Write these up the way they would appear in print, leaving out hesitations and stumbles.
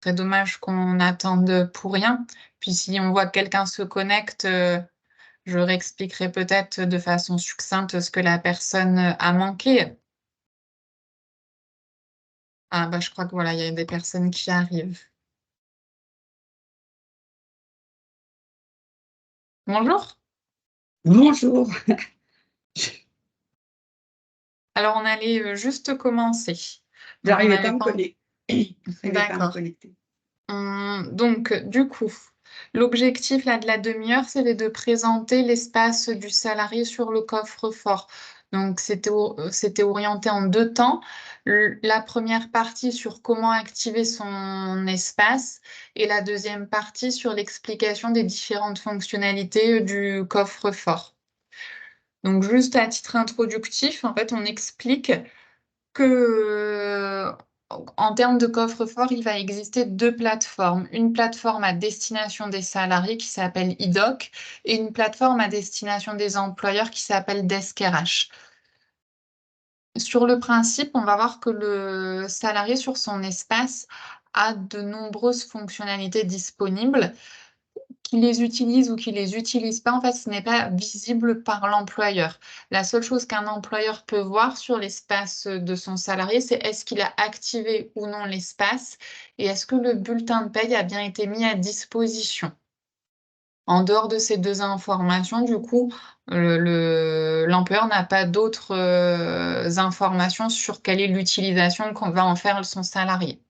Très dommage qu'on attende pour rien. Puis si on voit que quelqu'un se connecte, je réexpliquerai peut-être de façon succincte ce que la personne, a manqué. Ah bah, je crois que voilà, il y a des personnes qui arrivent. Bonjour. Bonjour, Alors on allait, juste commencer. Donc on j'arrivais pas n'avait à me pas connecter. J'arrivais pas à me d'accord. connecter. Donc du coup, l'objectif là de la demi-heure, c'était de présenter l'espace du salarié sur le coffre-fort. Donc c'était orienté en 2 temps. La première partie sur comment activer son espace et la deuxième partie sur l'explication des différentes fonctionnalités, du coffre-fort. Donc juste à titre introductif, en fait, on explique que, en termes de coffre-fort, il va exister 2 plateformes. Une plateforme à destination des salariés qui s'appelle iDoc et une plateforme à destination des employeurs qui s'appelle DeskRH. Sur le principe, on va voir que le salarié sur son espace a de nombreuses fonctionnalités disponibles. Qu'il les utilise ou qu'il les utilise pas, en fait, ce n'est pas visible par l'employeur. La seule chose qu'un employeur peut voir sur l'espace, de son salarié, c'est est-ce qu'il a activé ou non l'espace et est-ce que le bulletin de paye a bien été mis à disposition. En dehors de ces 2 informations, du coup, l'employeur n'a pas d'autres, informations sur quelle est l'utilisation qu'on va en faire son salarié.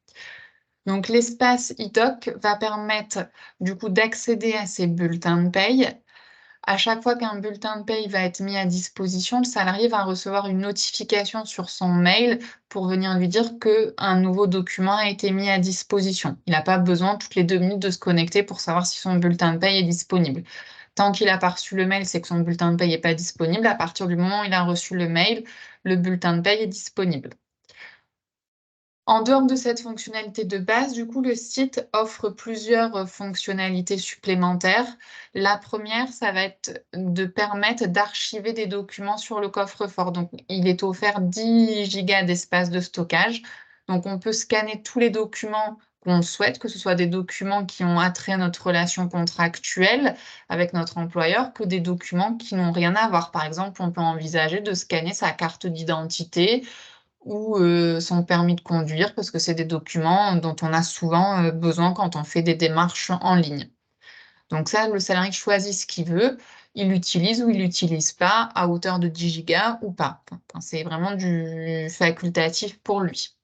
Donc l'espace iDoc va permettre du coup d'accéder à ces bulletins de paye. À chaque fois qu'un bulletin de paye va être mis à disposition, le salarié va recevoir une notification sur son mail pour venir lui dire qu'un nouveau document a été mis à disposition. Il n'a pas besoin toutes les 2 minutes de se connecter pour savoir si son bulletin de paye est disponible. Tant qu'il a pas reçu le mail, c'est que son bulletin de paye n'est pas disponible. À partir du moment où il a reçu le mail, le bulletin de paye est disponible. En dehors de cette fonctionnalité de base, du coup, le site offre plusieurs, fonctionnalités supplémentaires. La première, ça va être de permettre d'archiver des documents sur le coffre-fort. Donc il est offert 10 gigas d'espace de stockage. Donc on peut scanner tous les documents qu'on souhaite, que ce soit des documents qui ont attrait à notre relation contractuelle avec notre employeur, que des documents qui n'ont rien à voir. Par exemple, on peut envisager de scanner sa carte d'identité, ou son permis de conduire parce que c'est des documents dont on a souvent, besoin quand on fait des démarches en ligne. Donc ça, le salarié choisit ce qu'il veut, il l'utilise ou il l'utilise pas à hauteur de 10 gigas ou pas. Enfin, c'est vraiment du facultatif pour lui.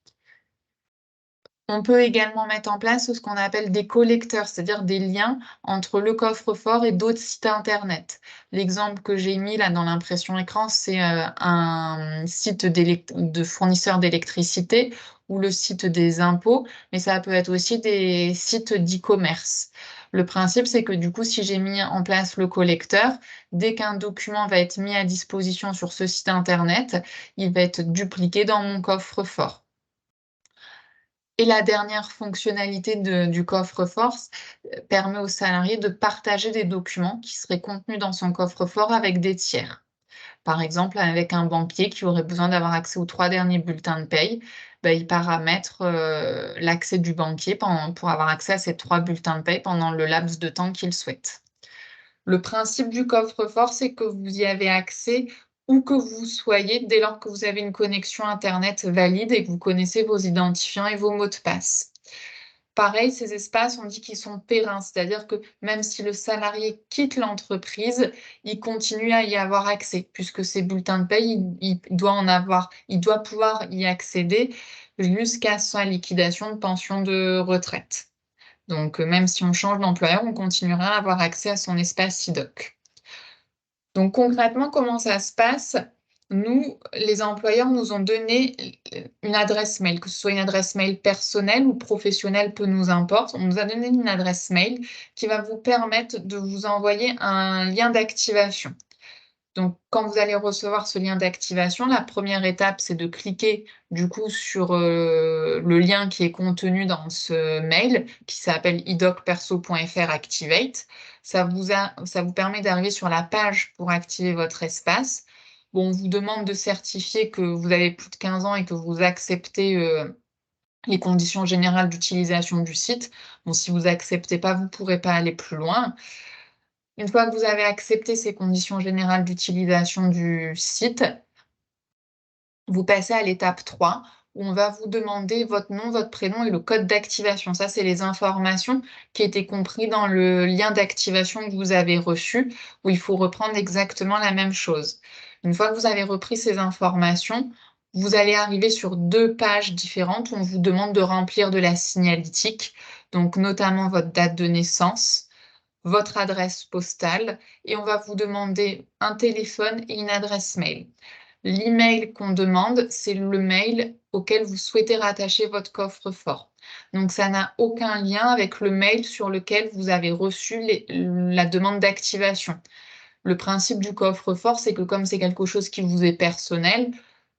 On peut également mettre en place ce qu'on appelle des collecteurs, c'est-à-dire des liens entre le coffre-fort et d'autres sites internet. L'exemple que j'ai mis là dans l'impression écran, c'est un site de fournisseur d'électricité ou le site des impôts, mais ça peut être aussi des sites d'e-commerce. Le principe, c'est que du coup, si j'ai mis en place le collecteur, dès qu'un document va être mis à disposition sur ce site internet, il va être dupliqué dans mon coffre-fort. Et la dernière fonctionnalité du coffre-fort permet aux salariés de partager des documents qui seraient contenus dans son coffre-fort avec des tiers. Par exemple, avec un banquier qui aurait besoin d'avoir accès aux 3 derniers bulletins de paye, bah, il paramètre, l'accès du banquier pour avoir accès à ces 3 bulletins de paye pendant le laps de temps qu'il souhaite. Le principe du coffre-fort, c'est que vous y avez accès où que vous soyez, dès lors que vous avez une connexion internet valide et que vous connaissez vos identifiants et vos mots de passe. Pareil, ces espaces, on dit qu'ils sont pérennes, c'est-à-dire que même si le salarié quitte l'entreprise, il continue à y avoir accès, puisque ces bulletins de paye, il doit pouvoir y accéder jusqu'à sa liquidation de pension de retraite. Donc, même si on change d'employeur, on continuera à avoir accès à son espace SIDOC. Donc concrètement, comment ça se passe? Nous, les employeurs nous ont donné une adresse mail, que ce soit une adresse mail personnelle ou professionnelle, peu nous importe. On nous a donné une adresse mail qui va vous permettre de vous envoyer un lien d'activation. Donc, quand vous allez recevoir ce lien d'activation, la première étape, c'est de cliquer du coup sur le lien qui est contenu dans ce mail, qui s'appelle idocperso.fr Activate. Ça vous permet d'arriver sur la page pour activer votre espace. Bon, on vous demande de certifier que vous avez plus de 15 ans et que vous acceptez les conditions générales d'utilisation du site. Bon, si vous acceptez pas, vous ne pourrez pas aller plus loin. Une fois que vous avez accepté ces conditions générales d'utilisation du site, vous passez à l'étape 3, où on va vous demander votre nom, votre prénom et le code d'activation. Ça, c'est les informations qui étaient comprises dans le lien d'activation que vous avez reçu, où il faut reprendre exactement la même chose. Une fois que vous avez repris ces informations, vous allez arriver sur 2 pages différentes où on vous demande de remplir de la signalétique, donc notamment votre date de naissance, votre adresse postale, et on va vous demander un téléphone et une adresse mail. L'email qu'on demande, c'est le mail auquel vous souhaitez rattacher votre coffre-fort. Donc ça n'a aucun lien avec le mail sur lequel vous avez reçu la demande d'activation. Le principe du coffre-fort, c'est que comme c'est quelque chose qui vous est personnel,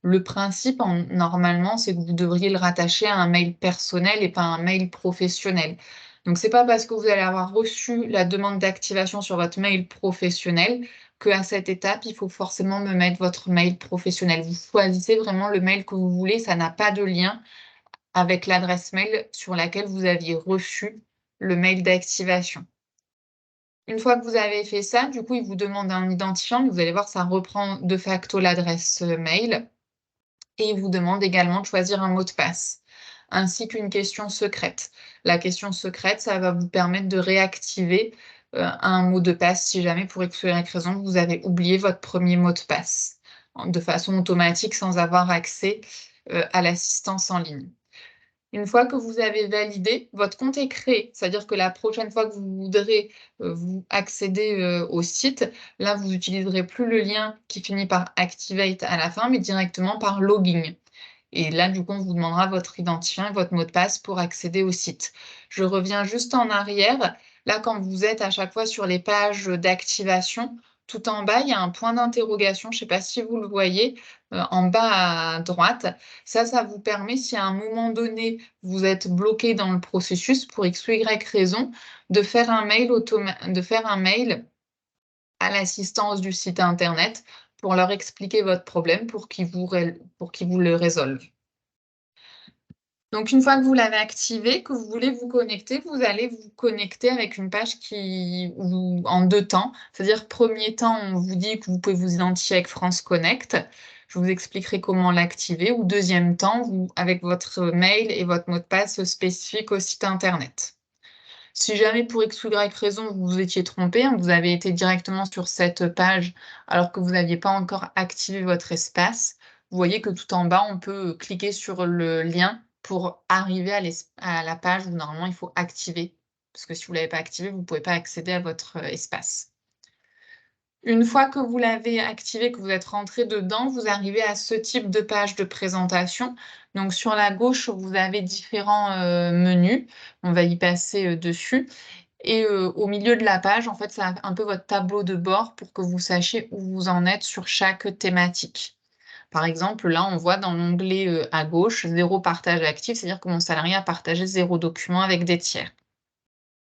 le principe normalement, c'est que vous devriez le rattacher à un mail personnel et pas un mail professionnel. Donc c'est pas parce que vous allez avoir reçu la demande d'activation sur votre mail professionnel qu'à cette étape, il faut forcément me mettre votre mail professionnel. Vous choisissez vraiment le mail que vous voulez, ça n'a pas de lien avec l'adresse mail sur laquelle vous aviez reçu le mail d'activation. Une fois que vous avez fait ça, du coup, il vous demande un identifiant, mais vous allez voir, ça reprend de facto l'adresse, mail, et il vous demande également de choisir un mot de passe, ainsi qu'une question secrète. La question secrète, ça va vous permettre de réactiver, un mot de passe si jamais pour X ou Y raison, vous avez oublié votre premier mot de passe, de façon automatique sans avoir accès, à l'assistance en ligne. Une fois que vous avez validé, votre compte est créé. C'est-à-dire que la prochaine fois que vous voudrez, vous accéder, au site, là, vous n'utiliserez plus le lien qui finit par activate à la fin, mais directement par login. Et là, du coup, on vous demandera votre identifiant et votre mot de passe pour accéder au site. Je reviens juste en arrière. Là, quand vous êtes à chaque fois sur les pages d'activation, tout en bas, il y a un point d'interrogation. Je ne sais pas si vous le voyez, en bas à droite. Ça vous permet, si à un moment donné, vous êtes bloqué dans le processus pour X ou Y raison, de faire un mail à l'assistance du site internet pour leur expliquer votre problème pour qu'ils vous le résolvent. Donc une fois que vous l'avez activé, que vous voulez vous connecter, vous allez vous connecter avec une page en 2 temps. C'est-à-dire, premier temps, on vous dit que vous pouvez vous identifier avec France Connect. Je vous expliquerai comment l'activer. Ou deuxième temps, avec votre mail et votre mot de passe spécifique au site internet. Si jamais pour X ou Y raison, vous vous étiez trompé, vous avez été directement sur cette page alors que vous n'aviez pas encore activé votre espace, vous voyez que tout en bas, on peut cliquer sur le lien pour arriver à la page où normalement il faut activer. Parce que si vous ne l'avez pas activé, vous ne pouvez pas accéder à votre espace. Une fois que vous l'avez activé, que vous êtes rentré dedans, vous arrivez à ce type de page de présentation. Donc sur la gauche, vous avez différents menus. On va y passer dessus. Et au milieu de la page, en fait, c'est un peu votre tableau de bord pour que vous sachiez où vous en êtes sur chaque thématique. Par exemple, là, on voit dans l'onglet à gauche, 0 partage actif, c'est-à-dire que mon salarié a partagé 0 document avec des tiers.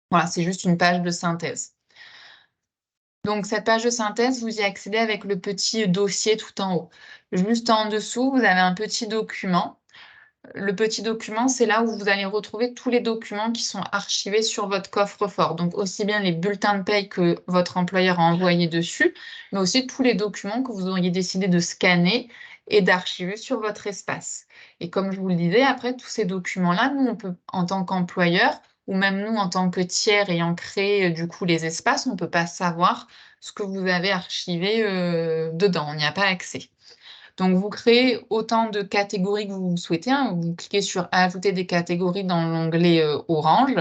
Voilà, c'est juste une page de synthèse. Donc cette page de synthèse, vous y accédez avec le petit dossier tout en haut. Juste en dessous, vous avez un petit document. Le petit document, c'est là où vous allez retrouver tous les documents qui sont archivés sur votre coffre-fort. Donc aussi bien les bulletins de paye que votre employeur a envoyés dessus, mais aussi tous les documents que vous auriez décidé de scanner et d'archiver sur votre espace. Et comme je vous le disais, après, tous ces documents-là, nous, on peut, en tant qu'employeur, ou même nous, en tant que tiers ayant créé du coup les espaces, on ne peut pas savoir ce que vous avez archivé dedans. On n'y a pas accès. Donc, vous créez autant de catégories que vous souhaitez, hein. Vous cliquez sur Ajouter des catégories dans l'onglet orange.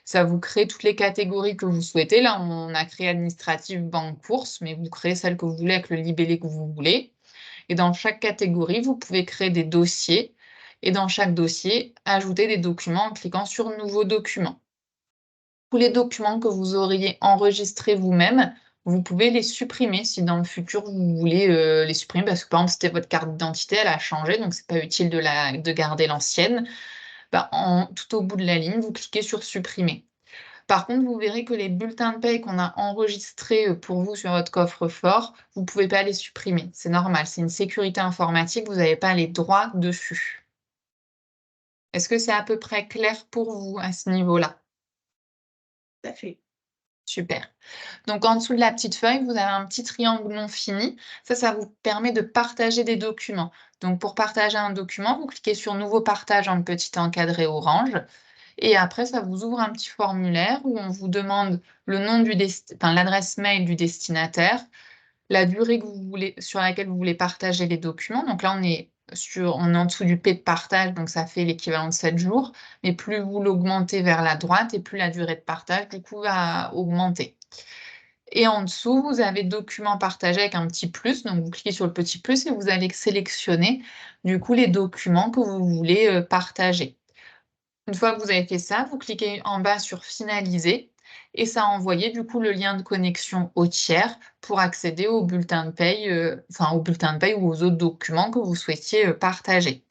Ça vous crée toutes les catégories que vous souhaitez. Là, on a créé administrative, banque, course, mais vous créez celle que vous voulez avec le libellé que vous voulez. Et dans chaque catégorie, vous pouvez créer des dossiers. Et dans chaque dossier, ajouter des documents en cliquant sur Nouveau document. Tous les documents que vous auriez enregistrés vous-même, vous pouvez les supprimer si dans le futur vous voulez les supprimer parce que par exemple c'était votre carte d'identité, elle a changé, donc c'est pas utile de garder l'ancienne. Bah, tout au bout de la ligne, vous cliquez sur supprimer. Par contre, vous verrez que les bulletins de paie qu'on a enregistrés pour vous sur votre coffre-fort, vous ne pouvez pas les supprimer. C'est normal, c'est une sécurité informatique, vous n'avez pas les droits dessus. Est-ce que c'est à peu près clair pour vous à ce niveau-là? Tout à fait. Super. Donc en dessous de la petite feuille, vous avez un petit triangle non fini. Ça vous permet de partager des documents. Donc pour partager un document, vous cliquez sur Nouveau partage en petit encadré orange. Et après, ça vous ouvre un petit formulaire où on vous demande le nom l'adresse mail du destinataire, la durée sur laquelle vous voulez partager les documents. Donc là, on est en dessous du P de partage, donc ça fait l'équivalent de 7 jours. Mais plus vous l'augmentez vers la droite et plus la durée de partage, du coup, va augmenter. Et en dessous, vous avez documents partagés avec un petit plus. Donc, vous cliquez sur le petit plus et vous allez sélectionner, du coup, les documents que vous voulez partager. Une fois que vous avez fait ça, vous cliquez en bas sur Finaliser et ça a envoyé du coup le lien de connexion au tiers pour accéder au bulletin de paye, au bulletin de paye ou aux autres documents que vous souhaitiez partager.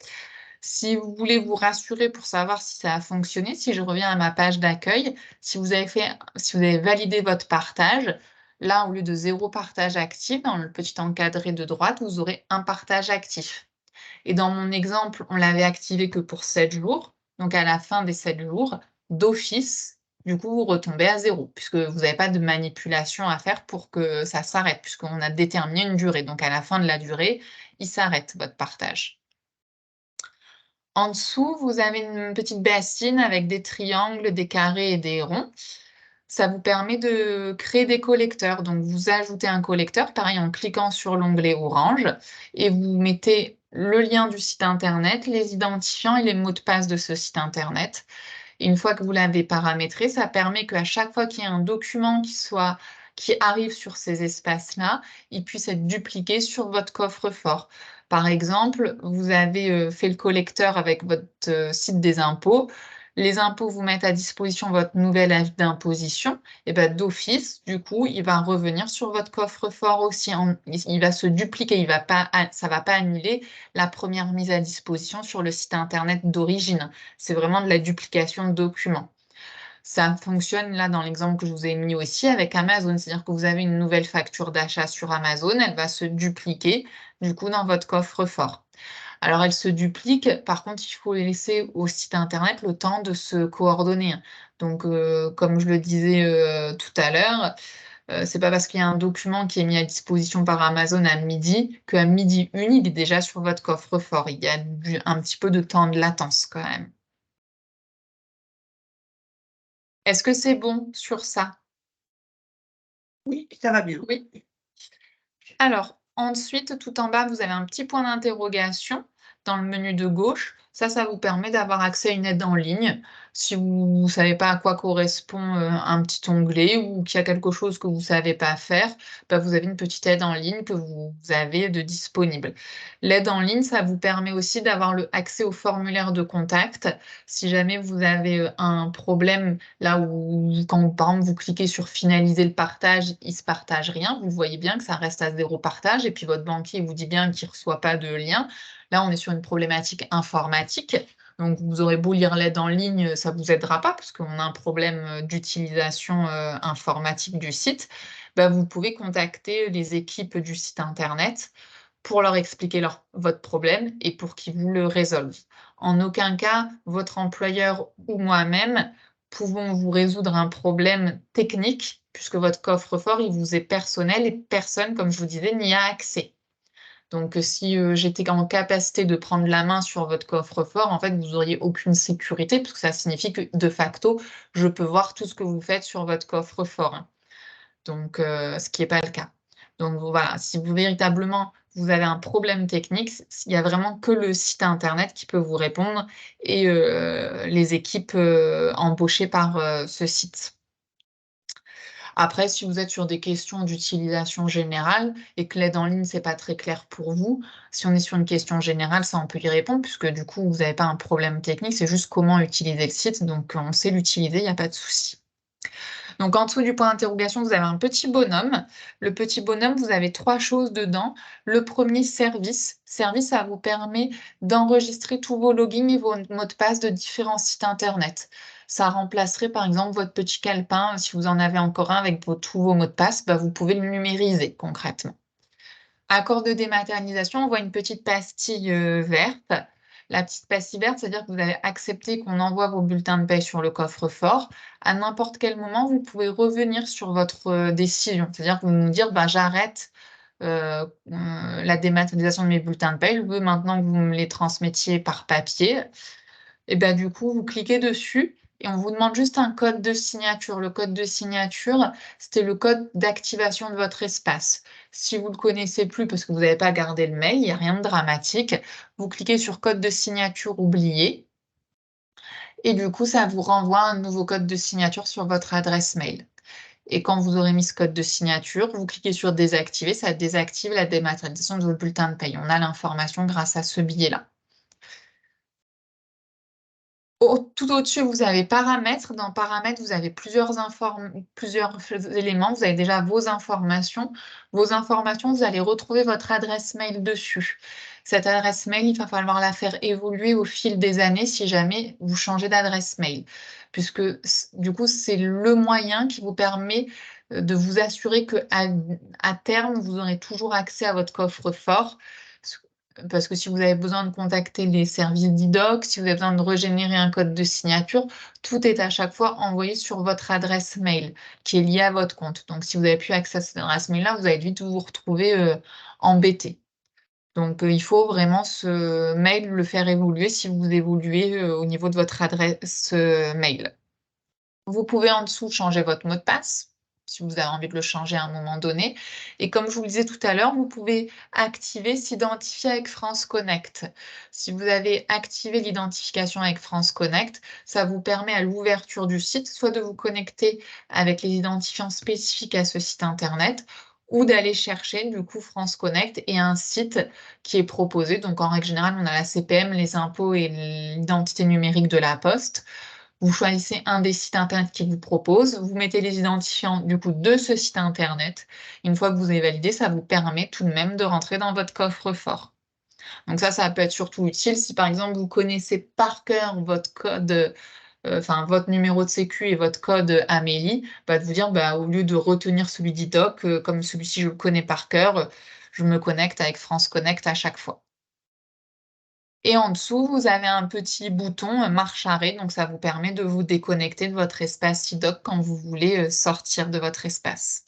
Si vous voulez vous rassurer pour savoir si ça a fonctionné, si je reviens à ma page d'accueil, si vous avez validé votre partage, là, au lieu de 0 partage actif, dans le petit encadré de droite, vous aurez un partage actif. Et dans mon exemple, on l'avait activé que pour 7 jours. Donc, à la fin des 7 jours, d'office, du coup, vous retombez à 0, puisque vous n'avez pas de manipulation à faire pour que ça s'arrête, puisqu'on a déterminé une durée. Donc, à la fin de la durée, il s'arrête, votre partage. En dessous, vous avez une petite bassine avec des triangles, des carrés et des ronds. Ça vous permet de créer des collecteurs. Donc, vous ajoutez un collecteur, pareil, en cliquant sur l'onglet orange, et vous mettez le lien du site internet, les identifiants et les mots de passe de ce site internet. Et une fois que vous l'avez paramétré, ça permet qu'à chaque fois qu'il y a un document qui arrive sur ces espaces-là, il puisse être dupliqué sur votre coffre-fort. Par exemple, vous avez fait le collecteur avec votre site des impôts. Les impôts vous mettent à disposition votre nouvel avis d'imposition. Et ben, d'office, du coup, il va revenir sur votre coffre-fort aussi. Il va se dupliquer. Ça ne va pas annuler la première mise à disposition sur le site internet d'origine. C'est vraiment de la duplication de documents. Ça fonctionne là dans l'exemple que je vous ai mis aussi avec Amazon, c'est-à-dire que vous avez une nouvelle facture d'achat sur Amazon, elle va se dupliquer du coup dans votre coffre-fort. Alors elle se duplique, par contre il faut laisser au site internet le temps de se coordonner. Donc comme je le disais tout à l'heure, c'est pas parce qu'il y a un document qui est mis à disposition par Amazon à midi qu'à midi une, il est déjà sur votre coffre-fort. Il y a un petit peu de temps de latence quand même. Est-ce que c'est bon sur ça? Oui, ça va bien. Oui. Alors, ensuite, tout en bas, vous avez un petit point d'interrogation dans le menu de gauche. Ça vous permet d'avoir accès à une aide en ligne. Si vous ne savez pas à quoi correspond un petit onglet ou qu'il y a quelque chose que vous ne savez pas faire, bah, vous avez une petite aide en ligne que vous avez de disponible. L'aide en ligne, ça vous permet aussi d'avoir accès au formulaire de contact. Si jamais vous avez un problème là où, quand par exemple vous cliquez sur finaliser le partage, il ne se partage rien, vous voyez bien que ça reste à 0 partage et puis votre banquier vous dit bien qu'il ne reçoit pas de lien. Là, on est sur une problématique informatique. Donc, vous aurez beau lire l'aide en ligne, ça ne vous aidera pas parce qu'on a un problème d'utilisation informatique du site. Bah, vous pouvez contacter les équipes du site internet pour leur expliquer votre problème et pour qu'ils vous le résolvent. En aucun cas, votre employeur ou moi-même pouvons vous résoudre un problème technique puisque votre coffre-fort, il vous est personnel et personne, comme je vous disais, n'y a accès. Donc, si j'étais en capacité de prendre la main sur votre coffre-fort, en fait, vous n'auriez aucune sécurité puisque ça signifie que, de facto, je peux voir tout ce que vous faites sur votre coffre-fort, hein. Donc, ce qui est pas le cas. Donc voilà, si véritablement vous avez un problème technique, il y a vraiment que le site internet qui peut vous répondre et les équipes embauchées par ce site. Après, si vous êtes sur des questions d'utilisation générale et que l'aide en ligne, c'est pas très clair pour vous, si on est sur une question générale, ça, on peut y répondre puisque du coup, vous n'avez pas un problème technique, c'est juste comment utiliser le site. Donc, on sait l'utiliser, il n'y a pas de souci. Donc, en dessous du point d'interrogation, vous avez un petit bonhomme. Le petit bonhomme, vous avez 3 choses dedans. Le premier, service. Service, ça vous permet d'enregistrer tous vos logins et vos mots de passe de différents sites internet. Ça remplacerait par exemple votre petit calepin. Si vous en avez encore un avec tous vos mots de passe, bah, vous pouvez le numériser concrètement. Accord de dématérialisation, on voit une petite pastille verte. La petite passe verte, c'est-à-dire que vous avez accepté qu'on envoie vos bulletins de paie sur le coffre-fort. À n'importe quel moment, vous pouvez revenir sur votre décision. C'est-à-dire que vous nous dire, bah, j'arrête la dématérialisation de mes bulletins de paie. Je veux maintenant que vous me les transmettiez par papier. Et ben du coup, vous cliquez dessus et on vous demande juste un code de signature. Le code de signature, c'était le code d'activation de votre espace. Si vous ne le connaissez plus parce que vous n'avez pas gardé le mail, il n'y a rien de dramatique. Vous cliquez sur code de signature oublié et du coup, ça vous renvoie un nouveau code de signature sur votre adresse mail. Et quand vous aurez mis ce code de signature, vous cliquez sur désactiver, ça désactive la dématérialisation de votre bulletin de paie. On a l'information grâce à ce billet-là. Tout au-dessus, vous avez paramètres. Dans paramètres, vous avez plusieurs éléments. Vous avez déjà vos informations. Vos informations, vous allez retrouver votre adresse mail dessus. Cette adresse mail, il va falloir la faire évoluer au fil des années si jamais vous changez d'adresse mail. Puisque du coup, c'est le moyen qui vous permet de vous assurer qu'à terme, vous aurez toujours accès à votre coffre-fort. Parce que si vous avez besoin de contacter les services d'IDOC, si vous avez besoin de régénérer un code de signature, tout est à chaque fois envoyé sur votre adresse mail qui est liée à votre compte. Donc, si vous n'avez plus accès à cette adresse mail-là, vous allez vite vous retrouver embêté. Donc, il faut vraiment ce mail le faire évoluer si vous évoluez au niveau de votre adresse mail. Vous pouvez en dessous changer votre mot de passe si vous avez envie de le changer à un moment donné. Et comme je vous le disais tout à l'heure, vous pouvez activer s'identifier avec France Connect. Si vous avez activé l'identification avec France Connect, ça vous permet à l'ouverture du site, soit de vous connecter avec les identifiants spécifiques à ce site internet, ou d'aller chercher du coup France Connect et un site qui est proposé. Donc en règle générale, on a la CPM, les impôts et l'identité numérique de la Poste. Vous choisissez un des sites internet qui vous propose, vous mettez les identifiants du coup de ce site internet. Une fois que vous avez validé, ça vous permet tout de même de rentrer dans votre coffre-fort. Donc ça peut être surtout utile si par exemple vous connaissez par cœur votre code, enfin votre numéro de sécu et votre code Amélie, de vous dire au lieu de retenir celui d'IDOC, comme celui-ci je le connais par cœur, je me connecte avec France Connect à chaque fois. Et en dessous, vous avez un petit bouton marche arrêt, donc ça vous permet de vous déconnecter de votre espace IDOC quand vous voulez sortir de votre espace.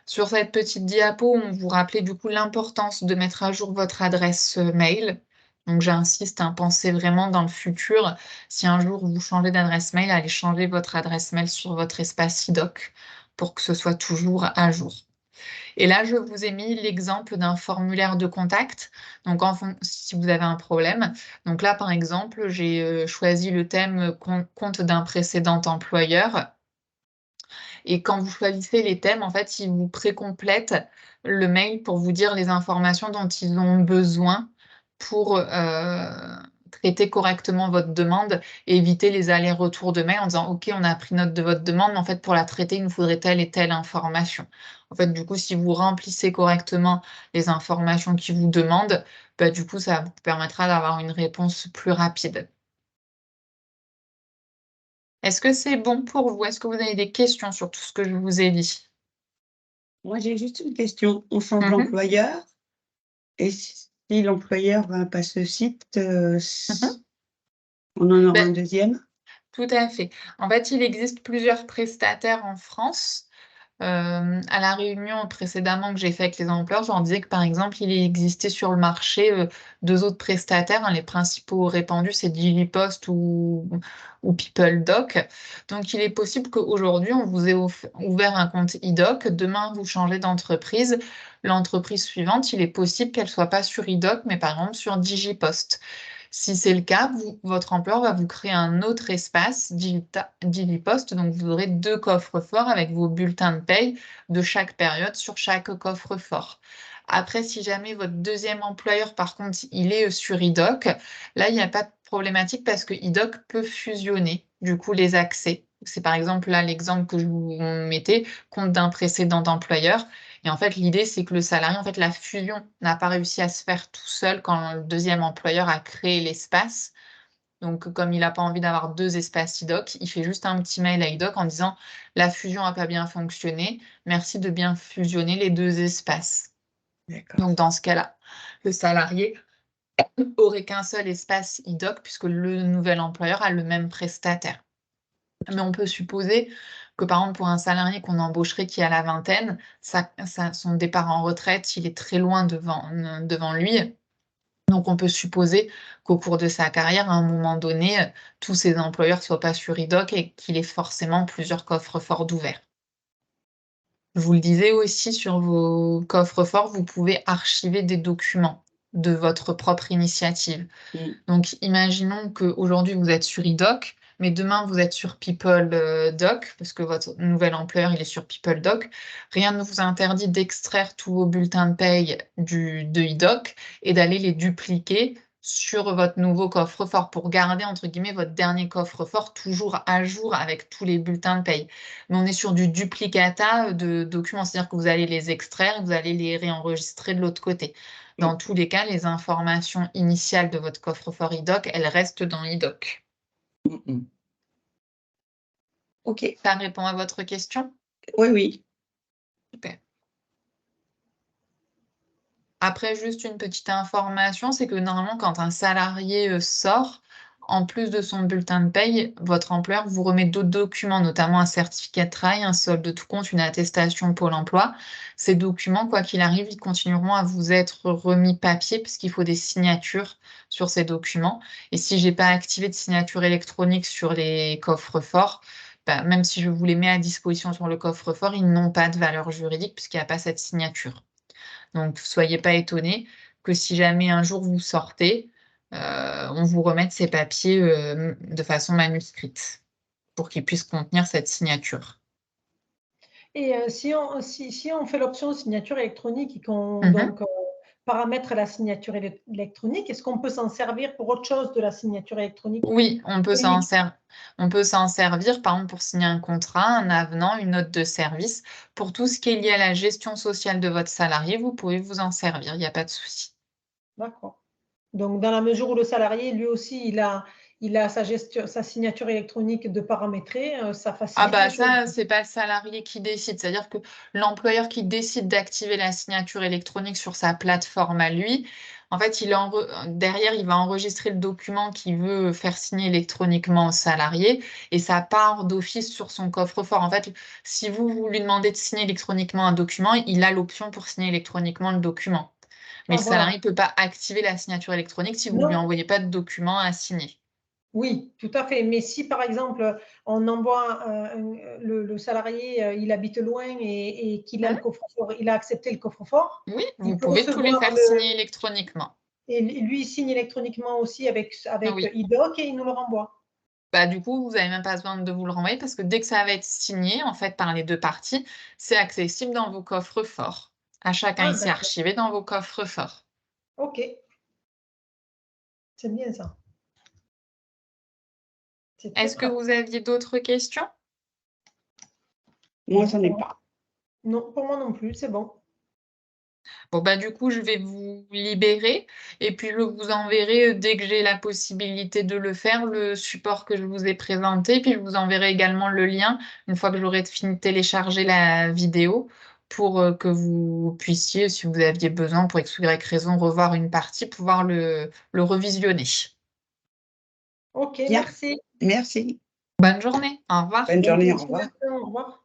Sur cette petite diapo, on vous rappelait du coup l'importance de mettre à jour votre adresse mail. Donc j'insiste, pensez vraiment dans le futur, si un jour vous changez d'adresse mail, allez changer votre adresse mail sur votre espace IDOC pour que ce soit toujours à jour. Et là, je vous ai mis l'exemple d'un formulaire de contact. Donc, si vous avez un problème. Donc là, par exemple, j'ai choisi le thème compte d'un précédent employeur. Et quand vous choisissez les thèmes, en fait, ils vous précomplètent le mail pour vous dire les informations dont ils ont besoin pour traiter correctement votre demande et éviter les allers-retours de mail en disant OK, on a pris note de votre demande, mais en fait, pour la traiter, il nous faudrait telle et telle information. En fait, du coup, si vous remplissez correctement les informations qu'ils vous demandent, du coup, ça vous permettra d'avoir une réponse plus rapide. Est-ce que c'est bon pour vous? Est-ce que vous avez des questions sur tout ce que je vous ai dit? Moi, j'ai juste une question. On change Mmh. d'employeur et si l'employeur va pas ce site, Mmh. on en aura un Beh, deuxième. tout à fait. En fait, il existe plusieurs prestataires en France. À la réunion précédemment que j'ai fait avec les employeurs, je leur disais que, par exemple, il existait sur le marché, 2 autres prestataires, les principaux répandus, c'est Digipost ou PeopleDoc. Donc il est possible qu'aujourd'hui, on vous ait ouvert un compte IDOC, demain, vous changez d'entreprise. L'entreprise suivante, il est possible qu'elle soit pas sur IDOC, mais par exemple sur Digipost. Si c'est le cas, votre employeur va vous créer un autre espace DigiPost, donc vous aurez 2 coffres-forts avec vos bulletins de paye de chaque période sur chaque coffre-fort. Après, si jamais votre deuxième employeur, par contre, il est sur IDOC, là, il n'y a pas de problématique parce que IDOC peut fusionner, du coup, les accès. C'est par exemple là l'exemple que je vous mettais, compte d'un précédent employeur. Et en fait, l'idée, c'est que le salarié, en fait, la fusion n'a pas réussi à se faire tout seul quand le deuxième employeur a créé l'espace. Donc, comme il n'a pas envie d'avoir 2 espaces IDOC, il fait juste un petit mail à IDOC en disant: «La fusion n'a pas bien fonctionné, merci de bien fusionner les 2 espaces». D'accord. Donc dans ce cas-là, le salarié aurait qu'un seul espace IDOC puisque le nouvel employeur a le même prestataire. Mais on peut supposer que, par exemple, pour un salarié qu'on embaucherait qui a la vingtaine, son départ en retraite, il est très loin devant lui. Donc on peut supposer qu'au cours de sa carrière, à un moment donné, tous ses employeurs ne soient pas sur IDOC et qu'il ait forcément plusieurs coffres-forts d'ouverts. Je vous le disais aussi, sur vos coffres-forts, vous pouvez archiver des documents de votre propre initiative. Donc imaginons qu'aujourd'hui vous êtes sur IDOC, mais demain vous êtes sur PeopleDoc, parce que votre nouvel employeur il est sur PeopleDoc. Rien ne vous interdit d'extraire tous vos bulletins de paye de IDOC et d'aller les dupliquer sur votre nouveau coffre-fort pour garder entre guillemets votre dernier coffre-fort toujours à jour avec tous les bulletins de paye. Mais on est sur du duplicata de documents, c'est-à-dire que vous allez les extraire et vous allez les réenregistrer de l'autre côté. Dans tous les cas, les informations initiales de votre coffre-fort IDOC, elles restent dans IDOC. OK. Ça répond à votre question? Oui, oui. Super. Après, juste une petite information, c'est que normalement, quand un salarié sort, en plus de son bulletin de paye, votre employeur vous remet d'autres documents, notamment un certificat de travail, un solde de tout compte, une attestation Pôle emploi. Ces documents, quoi qu'il arrive, ils continueront à vous être remis papier puisqu'il faut des signatures sur ces documents. Et si je n'ai pas activé de signature électronique sur les coffres-forts, bah, même si je vous les mets à disposition sur le coffre-fort, ils n'ont pas de valeur juridique puisqu'il n'y a pas cette signature. Donc, soyez pas étonnés que si jamais un jour vous sortez, on vous remette ces papiers de façon manuscrite pour qu'ils puissent contenir cette signature. Et si on fait l'option signature électronique et qu'on Mmh. paramètre la signature électronique, est-ce qu'on peut s'en servir pour autre chose de la signature électronique? Oui, on peut s'en Oui. servir, par exemple, pour signer un contrat, un avenant, une note de service. Pour tout ce qui est lié à la gestion sociale de votre salarié, vous pouvez vous en servir, il n'y a pas de souci. D'accord. Donc dans la mesure où le salarié, lui aussi, il a sa signature électronique de paramétrer, ça Ah facilite bah les choses. ça, c'est pas le salarié qui décide. C'est-à-dire que l'employeur qui décide d'activer la signature électronique sur sa plateforme à lui, en fait, derrière, il va enregistrer le document qu'il veut faire signer électroniquement au salarié et ça part d'office sur son coffre-fort. En fait, si vous lui demandez de signer électroniquement un document, il a l'option pour signer électroniquement le document. Mais Ah le voilà. salarié ne peut pas activer la signature électronique si vous ne lui Non, envoyez pas de document à signer. oui, tout à fait. Mais si par exemple, on envoie le salarié, il habite loin et qu'il a Mmh. le coffre-fort, il a accepté le coffre-fort, Oui, il vous peut pouvez tous les recevoir faire signer électroniquement. et lui, il signe électroniquement aussi avec Oui. IDOC et il nous le renvoie. Bah, du coup, vous avez même pas besoin de vous le renvoyer parce que dès que ça va être signé, en fait, par les 2 parties, c'est accessible dans vos coffres-forts. À chacun, Ah il s'est d'accord, archivé dans vos coffres-forts. OK, c'est bien ça. C'est très Est-ce que pratique. vous aviez d'autres questions? Moi, Non, j'en ai pas. non, pour moi non plus, c'est bon. Bon, bah, du coup, je vais vous libérer et puis je vous enverrai, dès que j'ai la possibilité de le faire, le support que je vous ai présenté. Puis je vous enverrai également le lien, une fois que j'aurai fini de télécharger la vidéo pour, que vous puissiez, si vous aviez besoin, pour X ou Y raison, revoir une partie, pouvoir le revisionner. OK, Bien, merci. merci. Bonne journée, au revoir. Bonne Bonne journée, au revoir. continuation, au revoir.